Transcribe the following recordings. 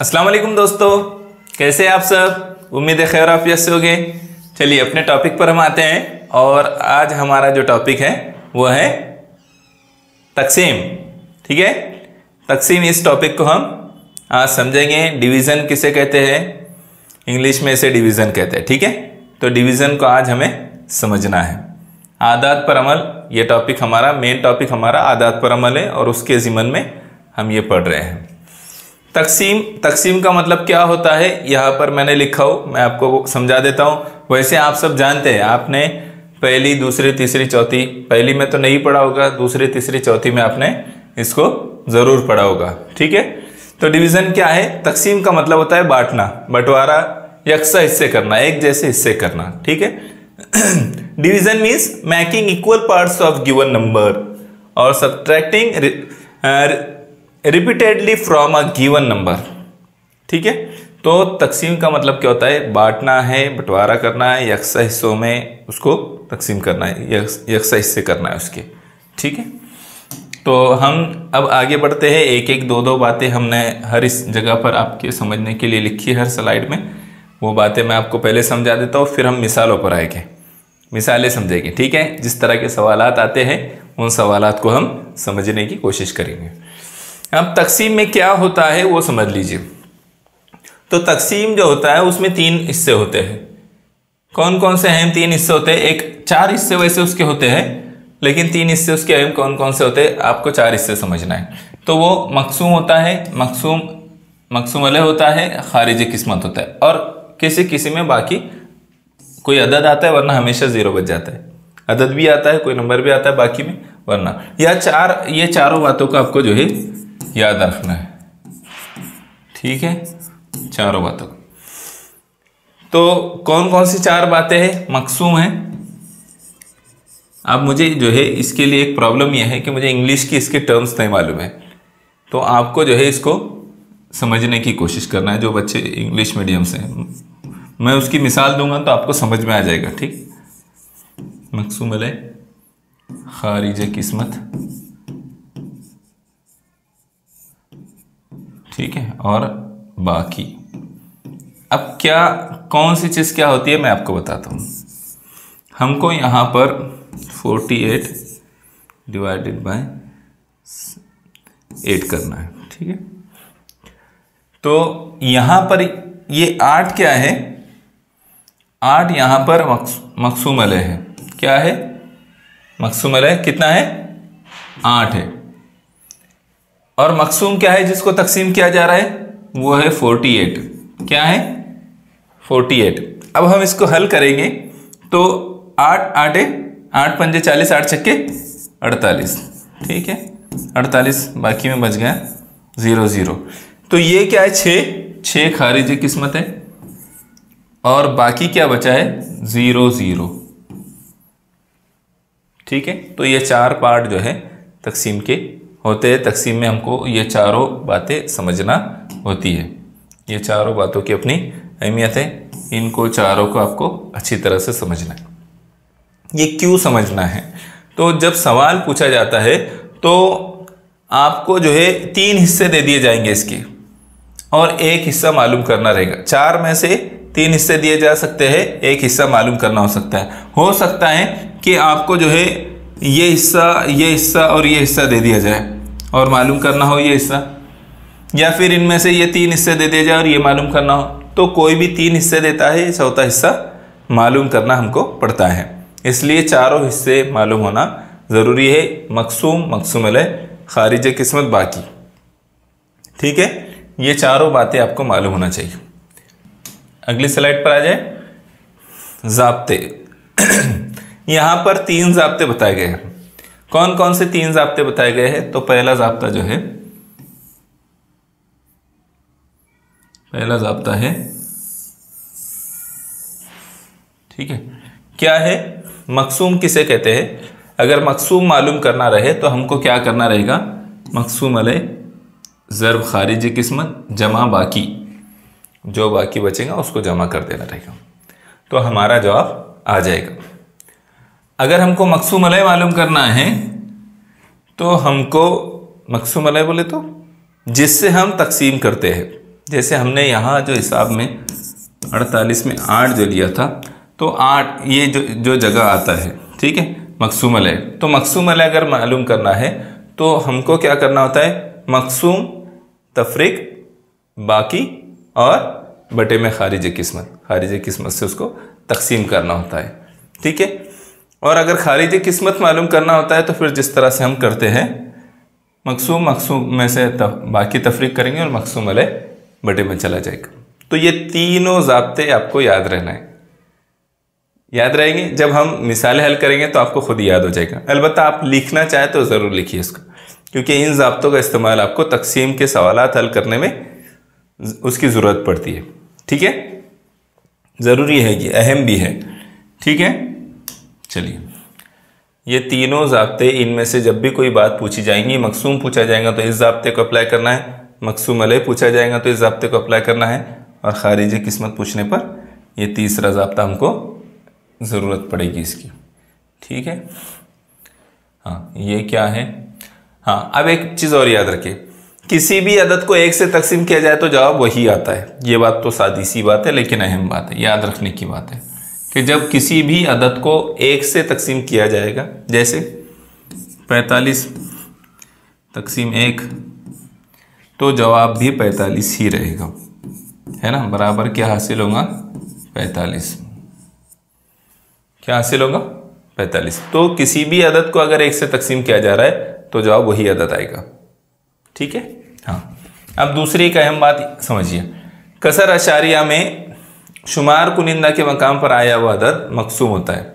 अस्सलाम वालेकुम दोस्तों, कैसे हैं आप सब। उम्मीद है खैर आफियत से होंगे। चलिए अपने टॉपिक पर हम आते हैं और आज हमारा जो टॉपिक है वो है तकसीम। ठीक है, तकसीम, इस टॉपिक को हम आज समझेंगे। डिवीज़न किसे कहते हैं, इंग्लिश में इसे डिवीज़न कहते हैं। ठीक है, तो डिवीज़न को आज हमें समझना है। आदात पर अमल, ये टॉपिक हमारा मेन टॉपिक हमारा आदात पर अमल है और उसके ज़िमन में हम ये पढ़ रहे हैं। तकसीम का मतलब क्या होता है यहाँ पर मैंने लिखा हो, मैं आपको समझा देता हूँ। वैसे आप सब जानते हैं, आपने पहली, दूसरी, तीसरी, चौथी, पहली में तो नहीं पढ़ा होगा, दूसरी, तीसरी, चौथी में आपने इसको ज़रूर पढ़ा होगा। ठीक है, तो डिवीज़न क्या है। तकसीम का मतलब होता है बांटना, बंटवारा, यकसा हिस्से करना, एक जैसे हिस्से करना। ठीक है, division means making equal parts of given number और subtracting repeatedly from a given number. ठीक है, तो तकसीम का मतलब क्या होता है, बांटना है, बंटवारा करना है, यकसा हिस्सों में उसको तकसीम करना है, यकसा हिस्से करना है उसके। ठीक है, तो हम अब आगे बढ़ते हैं। एक एक दो दो बातें हमने हर इस जगह पर आपके समझने के लिए लिखी है, हर स्लाइड में। वो बातें मैं आपको पहले समझा देता हूँ, फिर हम मिसालों पर आएंगे, मिसालें समझेंगे। ठीक है, जिस तरह के सवालात आते हैं उन सवालात को हम समझने की कोशिश करेंगे। अब तकसीम में क्या होता है वो समझ लीजिए। तो तकसीम जो होता है उसमें तीन हिस्से होते हैं। कौन कौन से अहम तीन हिस्से होते हैं। एक, चार हिस्से वैसे उसके होते हैं, लेकिन तीन हिस्से उसके अहम कौन कौन से होते हैं आपको चार हिस्से समझना है। तो वो मकसूम होता है, मकसूम अलह होता है, खारिज किस्मत होता है, और किसी किसी में बाकी कोई अदद आता है, वरना हमेशा ज़ीरो बच जाता है। अदद भी आता है, कोई नंबर भी आता है बाकी में, वरना ये चारों बातों का आपको जो है याद रखना है। ठीक है, चारों बातों। तो कौन कौन सी चार बातें हैं, मकसूम है। अब मुझे जो है इसके लिए एक प्रॉब्लम यह है कि मुझे इंग्लिश की इसके टर्म्स नहीं मालूम है, तो आपको जो है इसको समझने की कोशिश करना है। जो बच्चे इंग्लिश मीडियम से हैं, मैं उसकी मिसाल दूंगा तो आपको समझ में आ जाएगा। ठीक, मकसूम अलह, खारिज किस्मत, ठीक है, और बाकी। अब क्या, कौन सी चीज़ क्या होती है मैं आपको बताता हूँ। हमको यहाँ पर 48 डिवाइडेड बाय 8 करना है। ठीक है, तो यहाँ पर ये 8 क्या है, 8 यहाँ पर मकसूम अलह है। क्या है, मकसूम अलह कितना है, 8 है। और मकसूम क्या है जिसको तकसीम किया जा रहा है, वो है 48। क्या है, 48। अब हम इसको हल करेंगे तो 8 पंजे 40, 8 छक्के 48। ठीक है, 48 बाकी में बच गया 0 0। तो ये क्या है, 6 खारिज किस्मत है, और बाकी क्या बचा है, 0 0। ठीक है, तो ये चार पार्ट जो है तकसीम के होते हैं। तकसीम में हमको ये चारों बातें समझना होती है। ये चारों बातों की अपनी अहमियत है, इनको चारों को आपको अच्छी तरह से समझना है। ये क्यों समझना है, तो जब सवाल पूछा जाता है तो आपको जो है 3 हिस्से दे दिए जाएंगे इसके, और एक हिस्सा मालूम करना रहेगा। 4 में से 3 हिस्से दिए जा सकते हैं, एक हिस्सा मालूम करना हो सकता है कि आपको जो है ये हिस्सा और ये हिस्सा दे दिया जाए और मालूम करना हो ये हिस्सा, या फिर इनमें से ये 3 हिस्से दे दिए जाए और ये मालूम करना हो। तो कोई भी 3 हिस्से देता है, चौथा हिस्सा मालूम करना हमको पड़ता है। इसलिए चारों हिस्से मालूम होना ज़रूरी है, मकसूम अलह, खारिज किस्मत, बाकी। ठीक है, ये चारों बातें आपको मालूम होना चाहिए। अगली स्लाइड पर आ जाए। ज़ाब्ते यहाँ पर 3 ज़ाब्ते बताए गए हैं। कौन कौन से 3 ज़ाब्ते बताए गए हैं, तो पहला ज़ाब्ता है, ठीक है, क्या है, मकसूम किसे कहते हैं। अगर मकसूम मालूम करना रहे तो हमको क्या करना रहेगा, मकसूम अलह ज़र्ब खारिज किस्मत जमा बाकी, जो बाकी बचेगा उसको जमा कर देना रहेगा, तो हमारा जवाब आ जाएगा। अगर हमको मकसूम अलह मालूम करना है तो हमको मकसूम अलह बोले तो जिससे हम तकसीम करते हैं, जैसे हमने यहाँ जो हिसाब में 48 में 8 जो लिया था, तो 8 ये जो जगह आता है, ठीक है, मकसूम अलैह। तो मकसूम अलैह अगर मालूम करना है तो हमको क्या करना होता है, मकसूम तफरीक बाकी और बटे में खारिज किस्मत से उसको तकसीम करना होता है, ठीक है। और अगर खारिज किस्मत मालूम करना होता है तो फिर जिस तरह से हम करते हैं, मकसूम में से बाकी तफरीक करेंगे और मकसूम अलैह बटे में चला जाएगा। तो ये तीनों ज़ाब्ते आपको याद रहना है, याद रहेंगे। जब हम मिसालें हल करेंगे तो आपको खुद याद हो जाएगा। अलबत्ता आप लिखना चाहें तो ज़रूर लिखिए इसको, क्योंकि इन ज़ाब्तों का इस्तेमाल आपको तकसीम के सवालात हल करने में उसकी ज़रूरत पड़ती है, ठीक है। ज़रूरी है, ये अहम भी है, ठीक है। चलिए, ये तीनों ज़ाब्ते, इनमें से जब भी कोई बात पूछी जाएंगी, मकसूम पूछा जाएगा तो इस ज़ाब्ते को अप्लाई करना है, मकसूम अलैह पूछा जाएगा तो इस ज़ाब्ते को अप्लाई करना है, और खारिज किस्मत पूछने पर ये तीसरा ज़ाब्ता हमको ज़रूरत पड़ेगी इसकी, ठीक है। हाँ, ये क्या है। हाँ, अब एक चीज़ और याद रखिए, किसी भी अदद को 1 से तकसीम किया जाए तो जवाब वही आता है। ये बात तो सादी सी बात है, लेकिन अहम बात है, याद रखने की बात है कि जब किसी भी अदद को 1 से तकसीम किया जाएगा, जैसे 45 तकसीम 1, तो जवाब भी 45 ही रहेगा, है ना। बराबर क्या हासिल होगा, 45। क्या हासिल होगा, 45। तो किसी भी अदद को अगर 1 से तकसीम किया जा रहा है तो जवाब वही अदद आएगा, ठीक है। हाँ, अब दूसरी एक अहम बात समझिए, कसर अशारिया में शुमार कुनिंदा के मकाम पर आया हुआ अदद मकसूम होता है।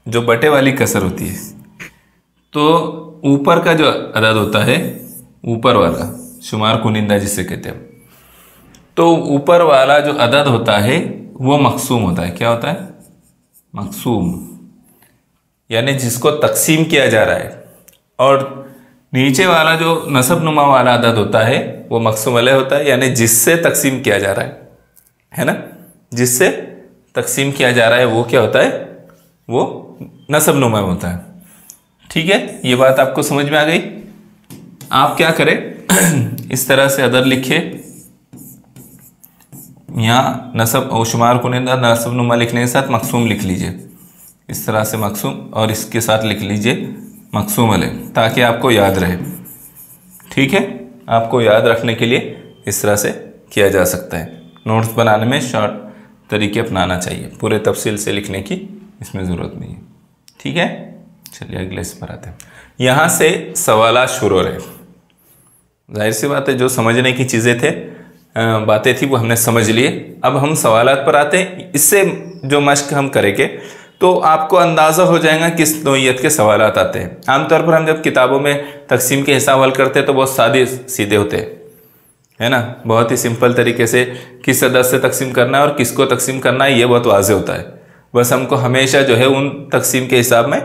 जो बटे वाली कसर होती है, तो ऊपर का जो अदद होता है, ऊपर वाला शुमार कुनिंदा जिसे कहते हैं, तो ऊपर वाला जो अदद होता है वो मकसूम होता है। क्या होता है, मकसूम, यानी जिसको तकसीम किया जा रहा है। और नीचे वाला जो नसब नुमा वाला अदद होता है वो मकसूम अलैह होता है, यानी जिससे तकसीम किया जा रहा है ना, जिससे तकसीम किया जा रहा है वो क्या होता है, वो नसब नुमा होता है, ठीक है। ये बात आपको समझ में आ गई। आप क्या करें, इस तरह से अदद लिखिए, यहाँ नसब और शुमार कुनिंदा नसब नुमा लिखने के साथ मकसूम लिख लीजिए, इस तरह से मकसूम, और इसके साथ लिख लीजिए मकसूम अलैह, ताकि आपको याद रहे, ठीक है। आपको याद रखने के लिए इस तरह से किया जा सकता है। नोट्स बनाने में शॉर्ट तरीके अपनाना चाहिए, पूरे तफसील से लिखने की इसमें ज़रूरत नहीं है, ठीक है। चलिए अगले इस पर आते हैं। यहाँ से सवालात शुरू हो रहे। जाहिर सी बात है, जो समझने की चीज़ें थे, बातें थी, वो हमने समझ लिए। अब हम सवालात पर आते हैं। इससे जो मश्क हम करेंगे तो आपको अंदाज़ा हो जाएगा किस नौइयत के सवालात आते हैं। आमतौर पर हम जब किताबों में तकसीम के हिसाब हल करते हैं तो बहुत सादे सीधे होते हैं, है ना। बहुत ही सिंपल तरीके से किस अदद से तकसीम करना है और किसको तकसीम करना है, ये बहुत वाज़ेह होता है। बस हमको हमेशा जो है उन तकसीम के हिसाब में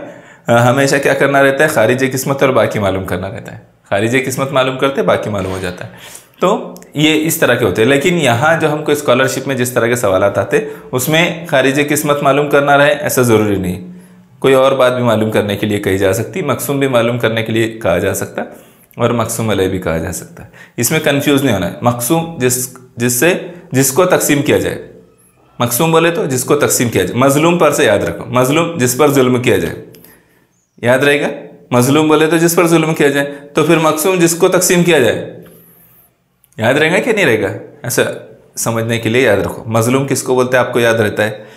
हमेशा क्या करना रहता है, खारिज किस्मत और बाकी मालूम करना रहता है। खारिज किस्मत मालूम करते, बाकी मालूम हो जाता है। तो ये इस तरह के होते हैं। लेकिन यहाँ जो हमको स्कॉलरशिप में जिस तरह के सवालात आते, उसमें खारिज किस्मत मालूम करना रहे ऐसा ज़रूरी नहीं। कोई और बात भी मालूम करने के लिए कही जा सकती, मकसूम भी मालूम करने के लिए कहा जा सकता और मकसूम अलैह भी कहा जा सकता है। इसमें कन्फ्यूज़ नहीं होना है। मकसूम जिसको तकसीम किया जाए, मकसूम बोले तो जिसको तकसीम किया जाए। मजलूम पर से याद रखो, मजलूम जिस पर जुल्म किया जाए, याद रहेगा। मजलूम बोले तो जिस पर जुल्म किया जाए, तो फिर मकसूम जिसको तकसीम किया जाए, याद रहेगा कि नहीं रहेगा, ऐसा समझने के लिए याद रखो। मजलूम किसको बोलते हैं आपको याद रहता है,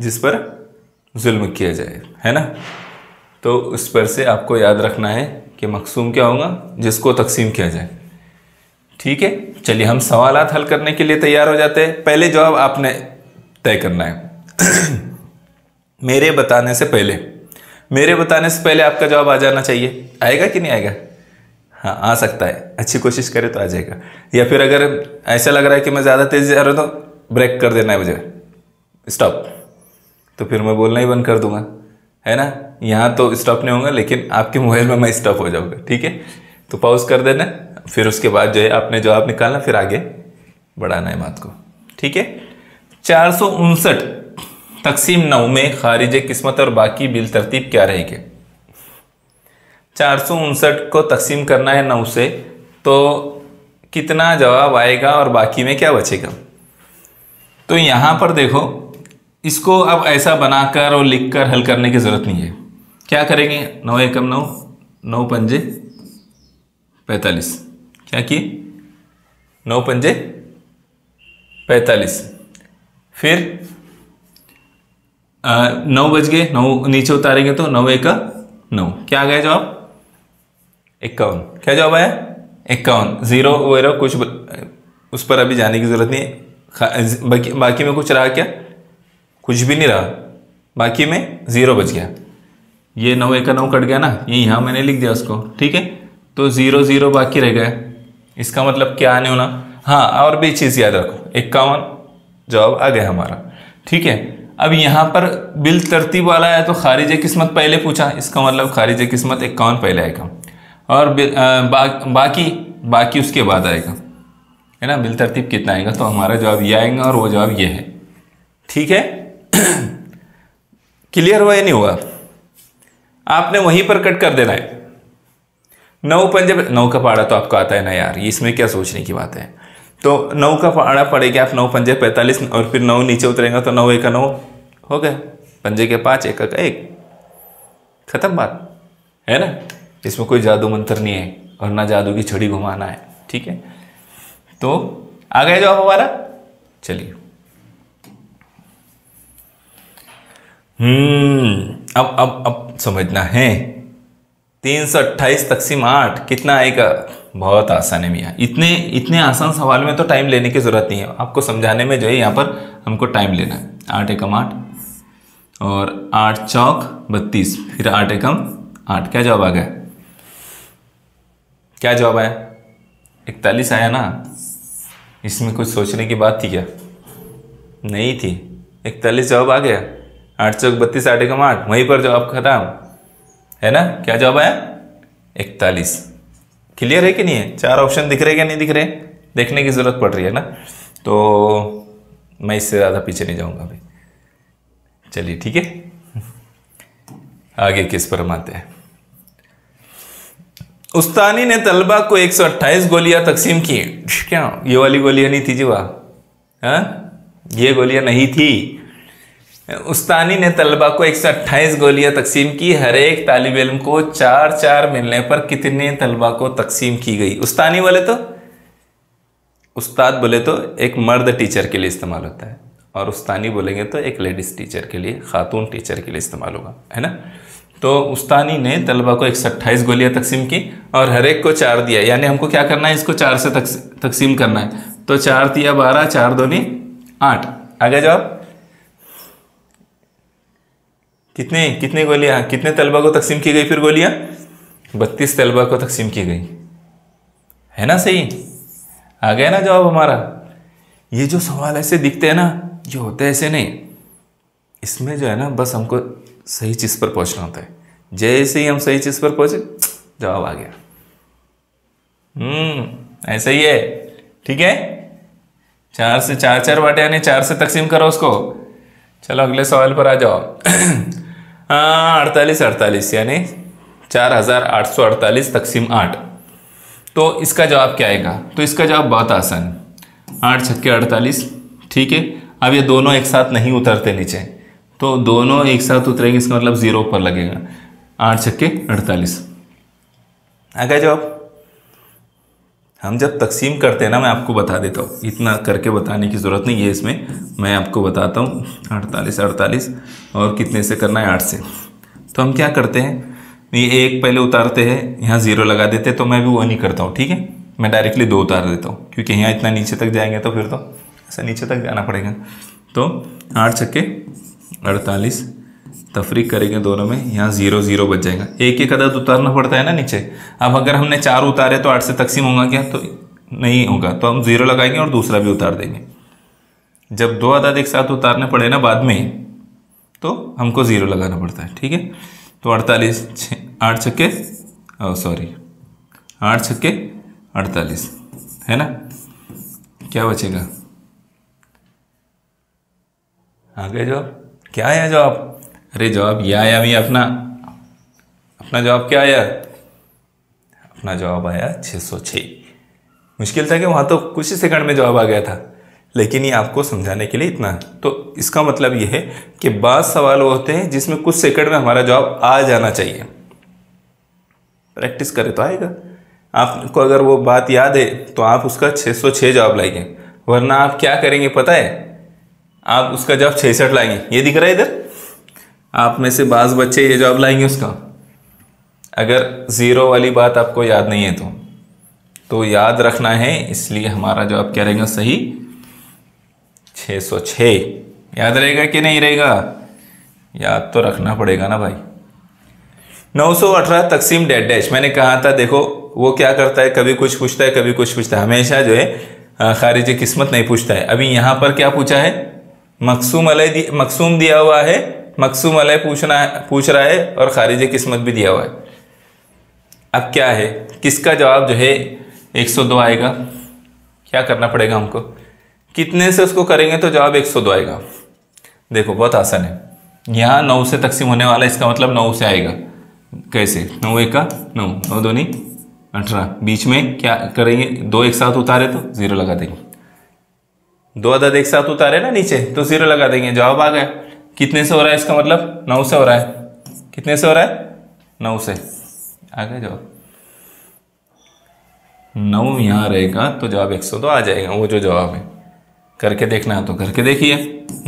जिस पर जुल्म किया जाए, है ना। तो उस पर से आपको याद रखना है कि मकसूम क्या होगा, जिसको तकसीम किया जाए, ठीक है। चलिए हम सवालात हल करने के लिए तैयार हो जाते हैं। पहले जवाब आपने तय करना है। मेरे बताने से पहले आपका जवाब आ जाना चाहिए। आएगा कि नहीं आएगा? हाँ, आ सकता है, अच्छी कोशिश करे तो आ जाएगा। या फिर अगर ऐसा लग रहा है कि मैं ज़्यादा तेज़ जा रहा हूँ तो ब्रेक कर देना है मुझे, स्टॉप, तो फिर मैं बोलना ही बंद कर दूंगा, है ना। यहाँ तो स्टॉप नहीं होगा, लेकिन आपके मोबाइल में मैं स्टॉप हो जाऊँगा, ठीक है। तो पॉज कर देना, फिर उसके बाद जो है आपने जवाब निकालना, फिर आगे बढ़ाना है बात को, ठीक है। 459 तकसीम 9 में खारिज किस्मत और बाकी बिल तरतीब क्या रहेगी? 459 को तकसीम करना है 9 से, तो कितना जवाब आएगा और बाकी में क्या बचेगा। तो यहाँ पर देखो, इसको अब ऐसा बनाकर और लिखकर हल करने की जरूरत नहीं है। क्या करेंगे, 9 एकम 9, 9 पंजे 45, क्या किए 9 पंजे 45, फिर 9 बज गए, 9 नीचे उतारेंगे तो 9 एका 9, क्या आ गया जवाब 51। क्या जवाब आया 51। जीरो वगैरह कुछ उस पर अभी जाने की जरूरत नहीं है। बाकी में कुछ रहा क्या, कुछ भी नहीं रहा, बाकी में 0 बच गया। ये 9 एका 9 कट गया ना, ये यहाँ मैंने लिख दिया उसको, ठीक है। तो 0 0 बाकी रह गया, इसका मतलब क्या आने होना। हाँ, और भी चीज़ याद रखो, 51 जवाब आ गया हमारा, ठीक है। अब यहाँ पर बिल तरतीब वाला है तो खारिज किस्मत पहले पूछा, इसका मतलब खारिज किस्मत 51 पहले आएगा और बाकी उसके बाद आएगा, है ना। बिल तरतीब कितना आएगा, तो हमारा जवाब ये आएगा और वो जवाब ये है, ठीक है। क्लियर हुआ या नहीं हुआ, आपने वहीं पर कट कर देना है। 9 पंजे 9 का पहाड़ा तो आपको आता है ना यार, इसमें क्या सोचने की बात है। तो 9 का पहाड़ा पड़ेगा आप 9 पंजे 45 और फिर 9 नीचे उतरेगा तो 9 एका 9 हो गया, पंजे के 5 एका का 1, खत्म बात, है ना। इसमें कोई जादू मंत्र नहीं है और ना जादू की छड़ी घुमाना है, ठीक है। तो आ गया जवाब हमारा। चलिए अब समझना है 328 तक़सीम 8 कितना आएगा। बहुत आसान है मियाँ, इतने आसान सवाल में तो टाइम लेने की जरूरत नहीं है, आपको समझाने में जो है यहाँ पर हमको टाइम लेना है। 8 एकम 8 और 8 चौक 32, फिर 8 एकम 8, क्या जवाब आ गया, क्या जवाब आया 41 आया ना। इसमें कुछ सोचने की बात थी क्या, नहीं थी, 41 जवाब आ गया। 8 चौक 32, 8 एकम 8, वहीं पर जवाब खत्म, है ना। क्या जवाब आया 41। क्लियर है कि नहीं है, 4 ऑप्शन दिख रहे क्या नहीं दिख रहे, देखने की जरूरत पड़ रही है ना। तो मैं इससे ज़्यादा पीछे नहीं जाऊंगा अभी, चलिए ठीक है। आगे किस पर हम आते हैं। उस्तानी ने तलबा को 128 गोलियां तकसीम की। क्या ये वाली गोलियां नहीं थी जी, वाह, ये गोलियां नहीं थी। उस्तानी ने तलबा को 128 गोलियां तकसीम की, हर एक तालिब इल्म को 4-4 मिलने पर कितने तलबा को तकसीम की गई। उस्तानी बोले तो, उस्ताद बोले तो एक मर्द टीचर के लिए इस्तेमाल होता है, और उस्तानी बोलेंगे तो एक लेडीज टीचर के लिए, खातून टीचर के लिए इस्तेमाल होगा, है ना। तो उस्तानी ने तलबा को 128 गोलियां तकसीम की और हर एक को 4 दिया, यानी हमको क्या करना है, इसको 4 से तकसीम करना है। तो 4 तिया 12, 4 दूनी 8, आ गया जवाब। कितने गोलियां, कितने तलबा को तकसीम की गई, फिर गोलियां 32 तलबा को तकसीम की गई, है ना। सही आ गया ना जवाब हमारा। ये जो सवाल ऐसे दिखते हैं ना, ये होते ऐसे नहीं, इसमें जो है ना बस हमको सही चीज़ पर पहुंचना होता है। जैसे ही हम सही चीज़ पर पहुंचे जवाब आ गया। ऐसा ही है, ठीक है। 4 से 4 बांटे, यानी 4 से तकसीम करो उसको। चलो अगले सवाल पर आ जाओ। 48 यानी 4848 तकसीम 8, तो इसका जवाब क्या आएगा। तो इसका जवाब बहुत आसान, 8 छक्के 48, ठीक है। अब ये दोनों एक साथ नहीं उतरते नीचे, तो दोनों एक साथ उतरेंगे, इसका मतलब 0 ऊपर लगेगा। 8 छक्के 48 आ गया जवाब। हम जब तकसीम करते हैं ना, मैं आपको बता देता हूँ, इतना करके बताने की ज़रूरत नहीं है इसमें, मैं आपको बताता हूँ। 48 और कितने से करना है, 8 से। तो हम क्या करते हैं, ये एक पहले उतारते हैं, यहाँ 0 लगा देते हैं। तो मैं भी वो नहीं करता हूँ, ठीक है, मैं डायरेक्टली 2 उतार देता हूँ, क्योंकि यहाँ इतना नीचे तक जाएंगे तो फिर तो ऐसा नीचे तक जाना पड़ेगा। तो 8 छक्के 48 तफरीक करेंगे दोनों में, यहाँ 0 0 बच जाएगा। एक एक अदद उतारना पड़ता है ना नीचे। अब अगर हमने 4 उतारे तो 8 से तकसीम होगा क्या, तो नहीं होगा, तो हम 0 लगाएंगे और दूसरा भी उतार देंगे। जब 2 अदद एक साथ उतारने पड़े ना बाद में, तो हमको 0 लगाना पड़ता है, ठीक है। तो 8 छक्के 48 है ना। क्या बचेगा, आ गया जवाब। क्या आया जवाब, अरे जवाब यह आया भैया, अपना जवाब क्या आया, अपना जवाब आया 606। मुश्किल था कि वहाँ तो कुछ ही सेकंड में जवाब आ गया था, लेकिन ये आपको समझाने के लिए इतना है। तो इसका मतलब ये है कि बाद सवाल वो होते हैं जिसमें कुछ सेकंड में हमारा जवाब आ जाना चाहिए। प्रैक्टिस करें तो आएगा। आपको अगर वो बात याद है तो आप उसका 606 जवाब लाएंगे, वरना आप क्या करेंगे पता है, आप उसका जवाब 66 लाएंगे। ये दिख रहा है इधर, आप में से बाज़ बच्चे ये जवाब लाएंगे उसका। अगर ज़ीरो वाली बात आपको याद नहीं है तो याद रखना है, इसलिए हमारा जवाब क्या रहेगा सही, 606। याद रहेगा कि नहीं रहेगा? याद तो रखना पड़ेगा ना भाई। 918 तकसीम डैश डैश। मैंने कहा था देखो वो क्या करता है, कभी कुछ पूछता है कभी कुछ पूछता है, हमेशा जो है खारिज किस्मत नहीं पूछता है। अभी यहाँ पर क्या पूछा है, मकसूम दिया हुआ है, मकसूम अलय पूछ रहा है और खारिज किस्मत भी दिया हुआ है। अब क्या है, किसका जवाब जो है 102 आएगा? क्या करना पड़ेगा हमको, कितने से उसको करेंगे तो जवाब 102 आएगा। देखो बहुत आसान है, यहाँ 9 से तकसीम होने वाला है, इसका मतलब 9 से आएगा। कैसे, 9 एक का 9, 9 दूनी 18, बीच में क्या करेंगे, 2 एक साथ उतारे तो 0 लगा देंगे। 2 अदद एक साथ उतारे ना नीचे तो 0 लगा देंगे, जवाब आ गया। कितने से हो रहा है इसका मतलब, 9 से हो रहा है। कितने से हो रहा है, 9 से, आ गया जवाब। 9 यहाँ रहेगा तो जवाब 102 आ जाएगा, वो जो जवाब है। करके देखना है तो करके देखिए,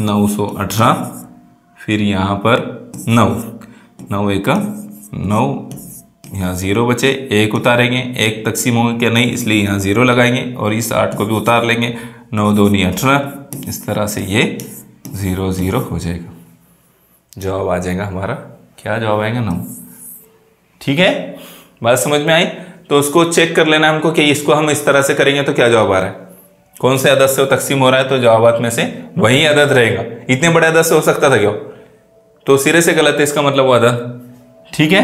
918 फिर यहाँ पर 9, 9 एक का 9, यहाँ 0 बचे, 1 उतारेंगे, 1 तकसीम होंगे क्या नहीं, इसलिए यहाँ 0 लगाएंगे और इस 8 को भी उतार लेंगे। 9 दूनी 18, इस तरह से ये 0 0 हो जाएगा, जवाब आ जाएगा हमारा। क्या जवाब आएगा, 9। ठीक है, बात समझ में आई? तो उसको चेक कर लेना हमको कि इसको हम इस तरह से करेंगे तो क्या जवाब आ रहा है, कौन से अदद से वो तकसीम हो रहा है, तो जवाबात में से वही अदद रहेगा। इतने बड़े अदद से हो सकता था क्यों, तो सिरे से गलत है, इसका मतलब वो अदद। ठीक है,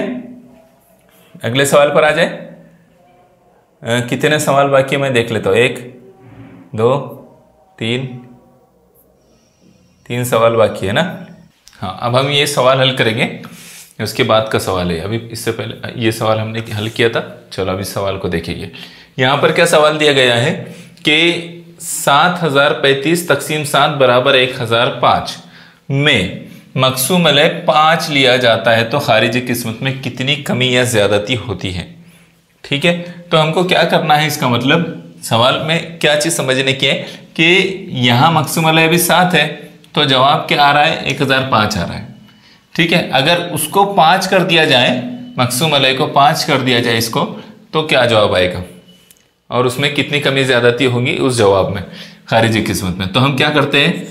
अगले सवाल पर आ जाए। कितने सवाल बाकी है मैं देख लेता हूँ, 1 2 3 सवाल बाकी है ना। हाँ, अब हम ये सवाल हल करेंगे, उसके बाद का सवाल है। अभी इससे पहले ये सवाल हमने हल किया था, चलो अभी सवाल को देखेंगे। यहाँ पर क्या सवाल दिया गया है कि 7035 तकसीम 7 बराबर 1005 में मकसूम अलय 5 लिया जाता है तो खारिज किस्मत में कितनी कमी या ज्यादती होती है। ठीक है, तो हमको क्या करना है, इसका मतलब सवाल में क्या चीज समझने की है कि यहाँ मकसूम अलय भी 7 है तो जवाब क्या आ रहा है, 1005 आ रहा है। ठीक है, अगर उसको 5 कर दिया जाए, मकसूम अलय को 5 कर दिया जाए इसको, तो क्या जवाब आएगा और उसमें कितनी कमी ज्यादती होगी उस जवाब में, खारिज किस्मत में। तो हम क्या करते हैं,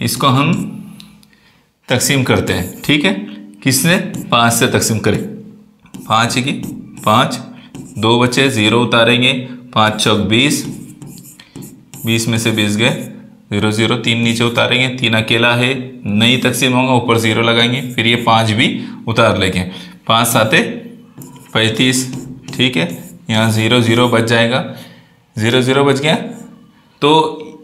इसको हम तकसीम करते हैं। ठीक है, किसने, 5 से तकसीम करें, 5 की 5, 2 बचे, 0 उतारेंगे, 5 चौक 20, 20 में से 20 गए, 0 0, 3 नीचे उतारेंगे, 3 अकेला है, नई तकसीम होगा, ऊपर 0 लगाएंगे, फिर ये 5 भी उतार लेंगे, 5 7 35। ठीक है, यहाँ 0 0 बच जाएगा, 0 0 बच गया। तो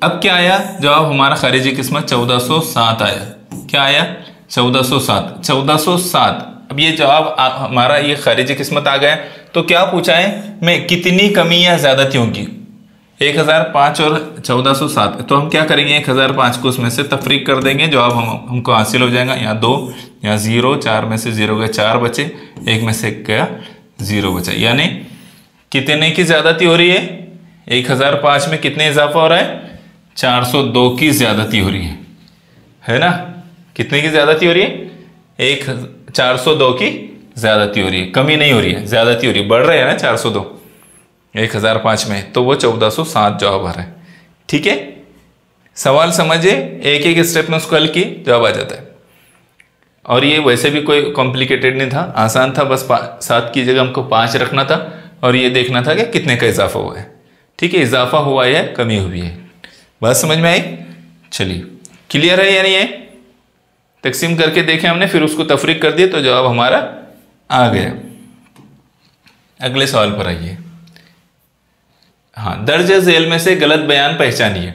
अब क्या आया जवाब हमारा, खारिजी किस्मत 1407 आया। क्या आया, 1407, 1407। अब ये जवाब हमारा ये खारिजी किस्मत आ गया। तो क्या पूछा है, मैं कितनी कमी या ज्यादती होंगी, 1005 और 1407। तो हम क्या करेंगे, 1005 को उसमें से तफरीक कर देंगे, जवाब हमको हासिल हो जाएगा। यहाँ 2, यहाँ 0, 4 में से 0 गए, 4 बचे, 1 में से गया 0 बचा, यानी कितने की ज्यादती हो रही है, 1005 में कितने इजाफा हो रहा है, 402 की ज्यादती हो रही है ना। कितने की ज्यादती हो रही है, 402 की ज्यादती हो रही है, कमी नहीं हो रही है, ज्यादती हो रही है, बढ़ रहे हैं ना 402 1005 में, तो वो 1407 जवाब आ रहा है। ठीक है, सवाल समझे, एक एक स्टेप में उसको हल की जवाब आ जाता है। और ये वैसे भी कोई कॉम्प्लिकेटेड नहीं था, आसान था, बस 7 की जगह हमको 5 रखना था और ये देखना था कि कितने का इजाफा हुआ है। ठीक है, इजाफा हुआ है कमी हुई है, बात समझ में आई। चलिए, क्लियर है या नहीं है, तकसीम करके देखें हमने, फिर उसको तफरीक कर दिया तो जवाब हमारा आ गया। अगले सवाल पर आइए। हाँ, दर्ज झेल में से गलत बयान पहचानिए।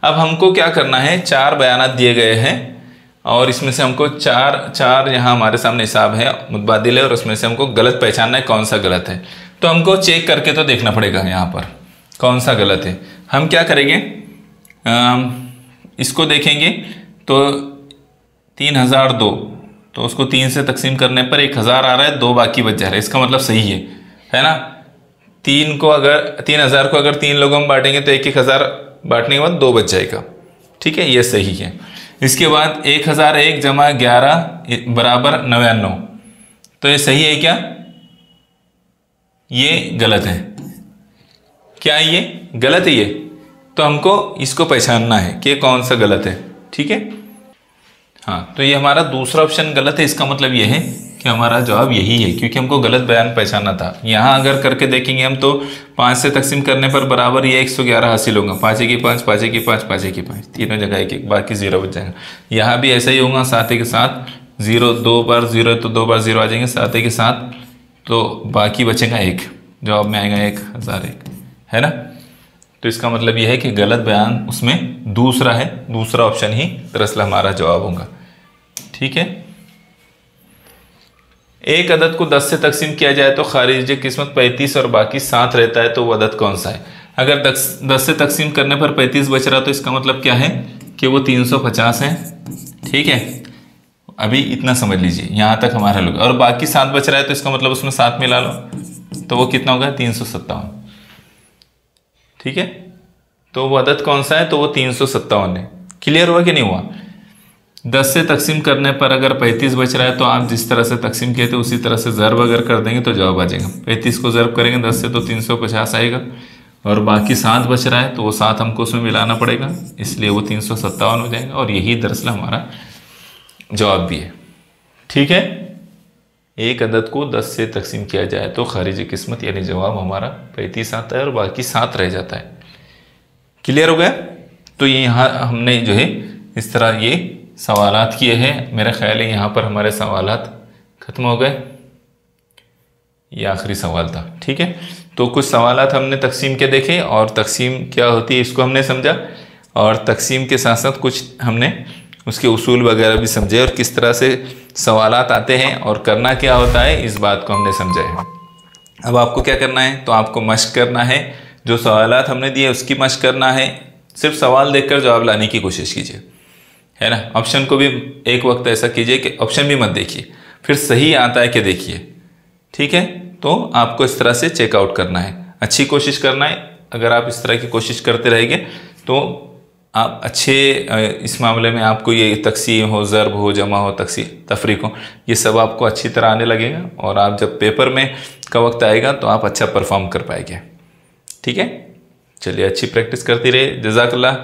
अब हमको क्या करना है, 4 बयान दिए गए हैं और इसमें से हमको चार यहाँ हमारे सामने हिसाब है, मुतबादिल है, और उसमें से हमको गलत पहचानना है, कौन सा गलत है। तो हमको चेक करके तो देखना पड़ेगा यहाँ पर, कौन सा गलत है। हम क्या करेंगे, इसको देखेंगे तो 3002, तो उसको 3 से तकसीम करने पर 1000 आ रहा है, 2 बाकी बच जा रहा है, इसका मतलब सही है ना। 3000 को अगर 3 लोगों में बांटेंगे तो 1000 बांटने के बाद 2 बच जाएगा, ठीक है, ये सही है। इसके बाद 1001 जमा 11 बराबर 99, तो ये सही है क्या, ये गलत है, क्या ये गलत है ये, तो हमको इसको पहचानना है कि कौन सा गलत है, ठीक है। हाँ, तो ये हमारा दूसरा ऑप्शन गलत है, इसका मतलब ये है कि हमारा जवाब यही है, क्योंकि हमको गलत बयान पहचानना था। यहाँ अगर करके देखेंगे हम तो 5 से तकसीम करने पर बराबर ये 111 हासिल होगा, 5 की 5, 5 की 5, 5 की 5, तीनों जगह एक, बाकी 0 बच जाएगा। यहाँ भी ऐसा ही होगा, 7 के साथ 0, 2 बार 0 तो 2 बार 0 आ जाएंगे, 7 के साथ, तो बाकी बचेगा 1, जवाब में आएगा 1001, है ना। तो इसका मतलब यह है कि गलत बयान उसमें दूसरा है, दूसरा ऑप्शन ही दरअसल हमारा जवाब होगा, ठीक है। एक अदद को 10 से तकसीम किया जाए तो खारिज किस्मत 35 और बाकी 7 रहता है, तो वो अदद कौन सा है। अगर 10 से तकसीम करने पर 35 बच रहा तो इसका मतलब क्या है कि वो 350 है, ठीक है। अभी इतना समझ लीजिए, यहाँ तक हमारा लोग, और बाकी 7 बच रहा है तो इसका मतलब उसमें 7 मिला लो, तो वो कितना होगा 357, ठीक है। तो वो अदद कौन सा है, तो वो 357 है। क्लियर हुआ कि नहीं हुआ। 10 से तकसीम करने पर अगर 35 बच रहा है तो आप जिस तरह से तकसीम किए थे उसी तरह से ज़र्ब अगर कर देंगे तो जवाब आ जाएगा। 35 को ज़र्ब करेंगे 10 से तो 350 आएगा, और बाकी 7 बच रहा है तो वो 7 हमको उसमें मिलाना पड़ेगा, इसलिए वो 357 हो जाएगा, और यही दरअसल हमारा जवाब भी है, ठीक है। एक अदद को 10 से तकसीम किया जाए तो खारिज किस्मत यानी जवाब हमारा 35 आता है और बाकी 7 रह जाता है। क्लियर हो गया। तो ये यहाँ हमने जो है इस तरह ये सवालात किए हैं। मेरा ख्याल है यहाँ पर हमारे सवालात ख़त्म हो गए, ये आखिरी सवाल था, ठीक है। तो कुछ सवालात हमने तकसीम के देखे और तकसीम क्या होती है इसको हमने समझा, और तकसीम के साथ साथ कुछ हमने उसके उसूल वगैरह भी समझे, और किस तरह से सवालात आते हैं और करना क्या होता है इस बात को हमने समझा है। अब आपको क्या करना है, तो आपको मश्क करना है, जो सवालात हमने दिए उसकी मश्क करना है। सिर्फ सवाल देखकर जवाब लाने की कोशिश कीजिए, है ना। ऑप्शन को भी एक वक्त ऐसा कीजिए कि ऑप्शन भी मत देखिए, फिर सही आता है कि देखिए, ठीक है। तो आपको इस तरह से चेकआउट करना है, अच्छी कोशिश करना है। अगर आप इस तरह की कोशिश करते रहेंगे तो आप अच्छे इस मामले में आपको ये तकसीम हो, ज़र्ब हो, जमा हो, तफरीक हो, ये सब आपको अच्छी तरह आने लगेगा, और आप जब पेपर में का वक्त आएगा तो आप अच्छा परफॉर्म कर पाएंगे, ठीक है। चलिए, अच्छी प्रैक्टिस करती रहे। जज़ाकल्लाह।